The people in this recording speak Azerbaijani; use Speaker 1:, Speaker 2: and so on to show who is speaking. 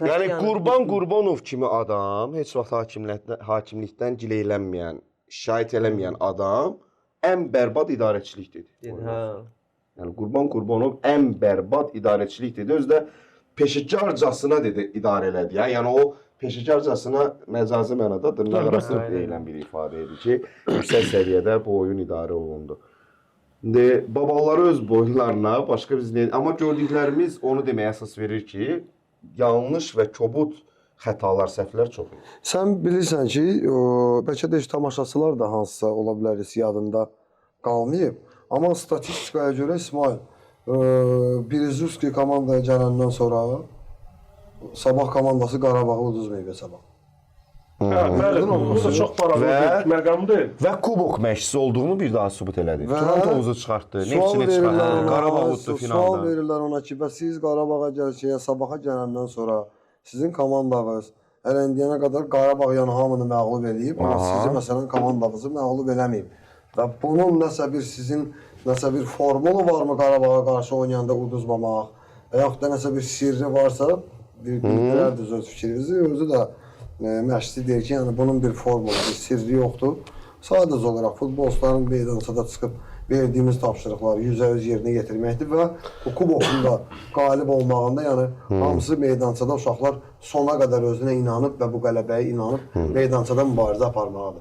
Speaker 1: Yəni Qurban Qurbanov kimi adam, heç vaxt hakimlikdən gileylənməyən, şikayət eləməyən adam ən bərbad idarəçilik dedi.
Speaker 2: Hə.
Speaker 1: Yəni Qurban Qurbanov ən bərbad idarəçilik dedi. Özü də peşəkarcasına dedi idarə elədi. Yəni o peşəkarcasına məcazi mənada dırnaq arasında deyilən bir ifadə idi ki, yüksək səviyyədə bu oyun idarə olundu. İndi babaları öz boyunlarına başqa biz nə... Amma gördüklərimiz onu deməyə əsas verir ki, yanlış və kobud xətalar, səhvlər çox idi.
Speaker 3: Sən bilirsən ki, bəlkə də tamaşaçılar da hansısa ola bilər yadında qalmayıb. Amma statistikaya görə İsmail, Berezovski komandaya gələndən sonra Sabah komandası Qarabağı uduzmayıb hesaba.
Speaker 4: Bəli, bu da çox paralı bir məqamdır.
Speaker 1: Və kubok məşqçisi olduğunu bir daha sübut elədi. Toronto'muzu çıxartdı, Neftçini çıxartdı, Qarabağ uddu finalda.
Speaker 3: Sual verirlər ona ki, və siz Qarabağa gəlişəyə, Sabaha gələndən sonra sizin komandanız hələ indiyənə qədər Qarabağ yəni hamını məğlub edib, amma sizi məsələn komandanızı məğlub eləməyib. Və bunun nəsə bir sizin nəsə bir formulu varmı Qarabağa qarşı oynayanda uduzmamaq və yaxud da nəsə bir sirri varsa bildirərdiniz öz fikrinizi. Özü də məşqçi deyir ki, yəni bunun bir formulu, bir sirri yoxdur. Sadəcə olaraq futbolçuların meydançada çıxıb verdiyimiz tapşırıqları 100% yerinə yetirməkdir və bu kubokun da qalib olmağında yəni hamısı meydançada uşaqlar sona qədər özünə inanıb və bu qələbəyə inanıb meydançada mübarizə aparmalıdır.